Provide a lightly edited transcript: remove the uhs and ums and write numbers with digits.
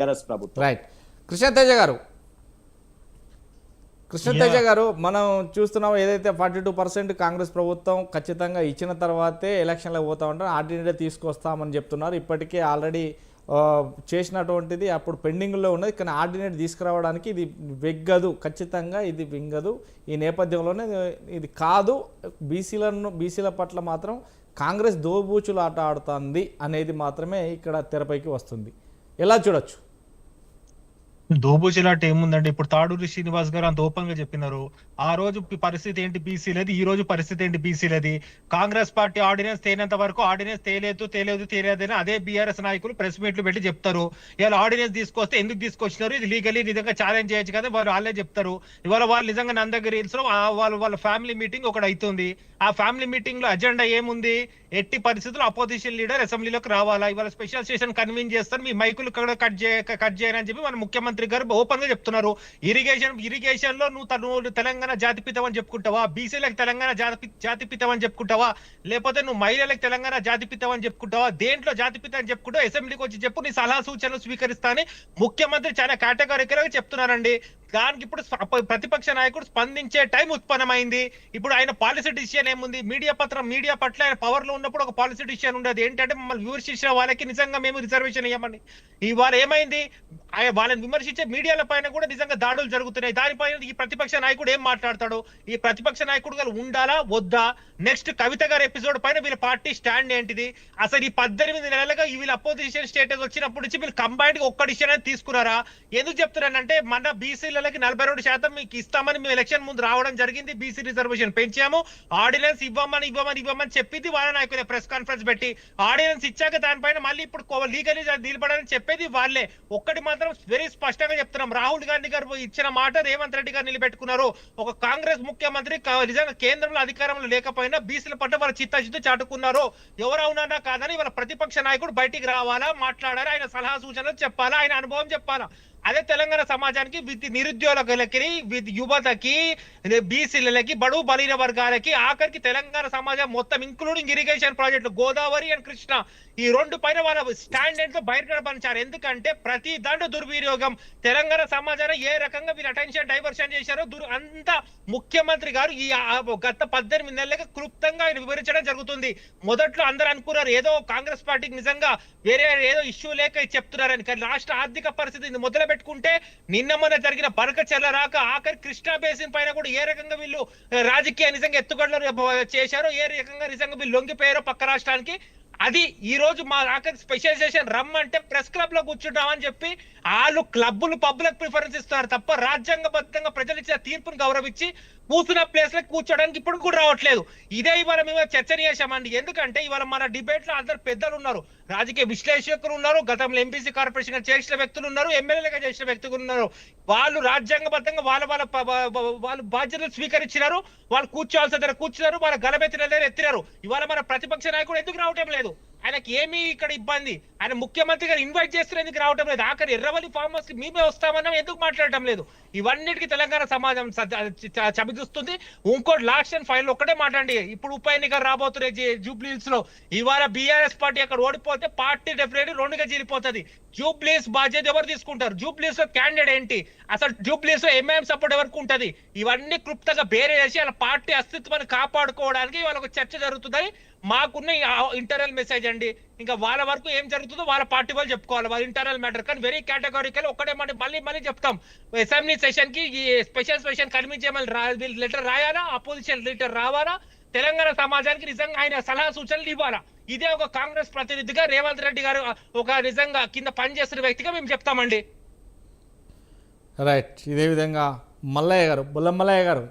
TRS ప్రభుత్వం. Right. Krishna Teja గారు మనం చూస్తున్నాం ఏదైతే 42% కాంగ్రెస్ ప్రభుత్వం ఖచ్చితంగా ఇచ్చిన తర్వాతే ఎలక్షన్లకు పోతా ఉంటారు, ఆర్డినరీ తీసుకొస్తామని చెప్తున్నారు. ఇప్పటికే ఆల్రెడీ చేసినటువంటిది అప్పుడు పెండింగ్లో ఉన్నది, కానీ ఆర్డినరీ తీసుకురావడానికి ఇది వెగ్గదు, ఖచ్చితంగా ఇది వింగదు. ఈ నేపథ్యంలోనే ఇది కాదు, బీసీల పట్ల మాత్రం కాంగ్రెస్ దోబూచులు ఆట ఆడుతుంది అనేది మాత్రమే ఇక్కడ తెరపైకి వస్తుంది. ఎలా చూడొచ్చు? దోబూచిలాట ఏముందంటే, ఇప్పుడు తాడూరి శ్రీనివాస్ గారు అంత ఓపెన్ గా చెప్పినారు. ఆ రోజు పరిస్థితి ఏంటి బీసీలది, ఈ రోజు పరిస్థితి ఏంటి బీసీలది. కాంగ్రెస్ పార్టీ ఆర్డినెన్స్ తేనంత వరకు ఆర్డినెన్స్ తేలేదని అదే బీఆర్ఎస్ నాయకులు ప్రెస్ మీట్లు పెట్టి చెప్తారు. ఇవాళ ఆర్డినెన్స్ తీసుకొస్తే ఎందుకు తీసుకొచ్చినారు, ఇది లీగలీ నిజంగా ఛాలెంజ్ చేయొచ్చు కదా, వాళ్ళే చెప్తారు. ఇవాళ వాళ్ళు నిజంగా నందగిరి హిల్స్ లో వాళ్ళ ఫ్యామిలీ మీటింగ్ ఒకటి అవుతుంది. ఆ ఫ్యామిలీ మీటింగ్ లో అజెండా ఏముంది, ఎట్టి పరిస్థితుల్లో అపోజిషన్ లీడర్ అసెంబ్లీలోకి రావాలా, ఇవాళ స్పెషల్ సెషన్ కన్వీన్ చేస్తారు, మీ మైకులు కట్ చేయని చెప్పి మన ముఖ్యమంత్రి గారు ఓపెన్ గా చెప్తున్నారు. ఇరిగేషన్ లో నువ్వు తెలంగాణ జాతిపితం అని చెప్పుకుంటావా, బీసీలకు తెలంగాణ జాతిపితం అని చెప్పుకుంటావా, లేకపోతే నువ్వు మహిళలకు తెలంగాణ జాతిపితం అని చెప్పుకుంటావా, దేంట్లో జాతిపితం అని చెప్పుకుంటావు, అసెంబ్లీకి వచ్చి చెప్పు, నీ సలహా సూచనలు స్వీకరిస్తా అని ముఖ్యమంత్రి చాలా కేటగిరికల్ గా చెప్తున్నారండి. దానికి ఇప్పుడు ప్రతిపక్ష నాయకుడు స్పందించే టైం ఉత్పన్నమైంది. ఇప్పుడు ఆయన పాలసీ డిసిషన్ ఏముంది, మీడియా పట్ల ఆయన పవర్ లో ఉన్నప్పుడు ఒక పాలసీ డిసిషన్ ఉండదు. ఏంటంటే మమ్మల్ని విమర్శించిన వాళ్ళకి నిజంగా మేము రిజర్వేషన్ ఇవ్వమని. ఇవాళ ఏమైంది, వాళ్ళని విమర్శించే మీడియాల పైన కూడా నిజంగా దాడులు జరుగుతున్నాయి. దానిపైన ఈ ప్రతిపక్ష నాయకుడు ఏం మాట్లాడతాడు, ఈ ప్రతిపక్ష నాయకుడు గారు ఉండాలా వద్దా, నెక్స్ట్ కవిత గారి ఎపిసోడ్ పైన వీళ్ళ పార్టీ స్టాండ్ ఏంటిది, అసలు ఈ 18 నెలలుగా వీళ్ళ అపోజిషన్ స్టేటస్ వచ్చినప్పటి నుంచి వీళ్ళు కంబైన్డ్ ఒక్క డిసిషన్ అనేది తీసుకున్నారా? ఎందుకు చెప్తున్నానంటే, మన బీసీలకి 42% మీకు ఇస్తామని మేము ఎలక్షన్ ముందు రావడం జరిగింది, బీసీ రిజర్వేషన్ పెంచాము, ఆర్డినెన్స్ ఇవ్వమని చెప్పింది వాళ్ళ నాయకులే ప్రెస్ కాన్ఫరెన్స్ పెట్టి. ఆర్డినెన్స్ ఇచ్చాక దానిపైన మళ్ళీ ఇప్పుడు లీగలీ నిలబడాలని చెప్పేది వాళ్ళే. ఒక్కటి మాత్రం వెరీ స్పష్టంగా చెప్తున్నాం, రాహుల్ గాంధీ గారు ఇచ్చిన మాట రేవంత్ రెడ్డి గారు నిలబెట్టుకున్నారు. ఒక కాంగ్రెస్ ముఖ్యమంత్రి నిజంగా కేంద్రంలో అధికారంలో లేకపోయినా బీసీల పట్ల వాళ్ళ చిత్తశుద్ధి చాటుకున్నారు. ఎవరు అవునా కాదని వాళ్ళ ప్రతిపక్ష నాయకుడు బయటికి రావాలా, మాట్లాడాలి, ఆయన సలహా సూచనలు చెప్పాలా, ఆయన అనుభవం చెప్పాలా. అదే తెలంగాణ సమాజానికి నిరుద్యోగులకి, యువతకి, బీసీలకి, బడుగు బలహీన వర్గాలకి, ఆఖరికి తెలంగాణ సమాజం మొత్తం ఇంక్లూడింగ్ ఇరిగేషన్ ప్రాజెక్టులు గోదావరి అండ్ కృష్ణ, ఈ రెండు పైన వాళ్ళ స్టాండ్ ఏంటో బయటపడించారు. ఎందుకంటే ప్రతి దాంట్లో దుర్వినియోగం. తెలంగాణ సమాజాన్ని ఏ రకంగా వీళ్ళు అటెన్షన్ డైవర్షన్ చేశారో అంతా ముఖ్యమంత్రి గారు ఈ గత 18 నెలలుగా క్లుప్తంగా ఆయన వివరించడం జరుగుతుంది. మొదట్లో అందరూ అనుకున్నారు ఏదో కాంగ్రెస్ పార్టీకి నిజంగా వేరే ఏదో ఇష్యూ లేక చెప్తున్నారని, కానీ రాష్ట్ర ఆర్థిక పరిస్థితి మొదలు పెట్టుకుంటే నిన్న మొన్న జరిగిన బరకచెర్ల రాక ఆఖరి కృష్ణా బేసిన్ పైన కూడా ఏ రకంగా వీళ్ళు రాజకీయ నిజంగా ఎత్తుగడలు చేశారో, ఏ రకంగా నిజంగా వీళ్ళు లొంగిపోయారో పక్క రాష్ట్రానికి, అది ఈ రోజు మా ఆఖరి స్పెషలైజేషన్ రమ్మంటే ప్రెస్ క్లబ్ లో కూర్చుంటామని చెప్పి వాళ్ళు క్లబ్బులు పబ్లకు ప్రిఫరెన్స్ ఇస్తున్నారు తప్ప రాజ్యాంగబద్ధంగా ప్రజలు ఇచ్చిన తీర్పును గౌరవించి కూర్చున్న ప్లేస్ లో కూర్చోడానికి ఇప్పుడు కూడా రావట్లేదు. ఇదే ఇవాళ మేము చర్చనీయాంశమండి. ఎందుకంటే ఇవాళ మన డిబేట్ లో అందరు పెద్దలు ఉన్నారు, రాజకీయ విశ్లేషకులు ఉన్నారు, గతంలో ఎంపీసీ కార్పొరేషన్ గా చేసిన వ్యక్తులు ఉన్నారు, ఎమ్మెల్యేలుగా చేసిన వ్యక్తులు ఉన్నారు. వాళ్ళు రాజ్యాంగబద్ధంగా వాళ్ళు బాధ్యతలు స్వీకరించినారు, వాళ్ళు కూర్చోవాల్సిన దగ్గర కూర్చున్నారు, వాళ్ళ గలబెత్తిన దగ్గర ఎత్తినారు. ఇవాళ మన ప్రతిపక్ష నాయకుడు ఎందుకు రావటం లేదు? ఆయనకి ఏమి ఇక్కడ ఇబ్బంది? ఆయన ముఖ్యమంత్రి గారు ఇన్వైట్ చేస్తున్న ఎందుకు రావటం లేదు? ఆఖరి ఎర్రవల్లి ఫార్మ్ హౌస్ కి మేమే వస్తామన్నా ఎందుకు మాట్లాడటం లేదు? ఇవన్నిటికీ తెలంగాణ సమాజం చబిదుస్తుంది. ఇంకోటి లాస్ట్ అండ్ ఫైనల్ ఒక్కటే మాట్లాడండి, ఇప్పుడు ఉప ఎన్నికలు రాబోతున్నాయి జూబ్లీహిల్స్ లో. ఇవాళ బీఆర్ఎస్ పార్టీ అక్కడ ఓడిపోతే పార్టీ డెఫినెట్లీ రెండుగా జీరిపోతుంది. జూబ్లీహిల్స్ బాధ్యత ఎవరు తీసుకుంటారు? జూబ్లీహిల్స్ లో క్యాండిడేట్ ఏంటి, అసలు జూబ్లీహిల్స్ లో ఎంఐఎం సపోర్ట్ ఎవరికి ఉంటది? ఇవన్నీ క్లుప్తంగా బేరే చేసి వాళ్ళ పార్టీ అస్తిత్వాన్ని కాపాడుకోవడానికి వాళ్ళకు చర్చ జరుగుతుందని మాకున్న ఇంటర్నల్ మెసేజ్ అండి. ఇంకా వాళ్ళ వరకు ఏం జరుగుతుందో వాళ్ళ పార్టీ వాళ్ళు చెప్పుకోవాలి, వాళ్ళ ఇంటర్నల్ మ్యాటర్. కానీ వెరీ కేటగారికల్ ఒకటే మళ్ళీ చెప్తాం, అసెంబ్లీ సెషన్ కి ఈ స్పెషల్ సెషన్ కన్వీన్ చేయమని లెటర్ రాయాలా, అపోజిషన్ లీడర్ రావాలా, తెలంగాణ సమాజానికి నిజంగా ఆయన సలహా సూచనలు ఇవ్వాలా. ఇదే ఒక కాంగ్రెస్ ప్రతినిధిగా రేవంత్ రెడ్డి గారు ఒక నిజంగా కింద పనిచేస్తున్న వ్యక్తిగా మేము చెప్తామండి. రైట్. ఇదే విధంగా మల్లయ్య గారు, బుల్లం మల్లయ్య గారు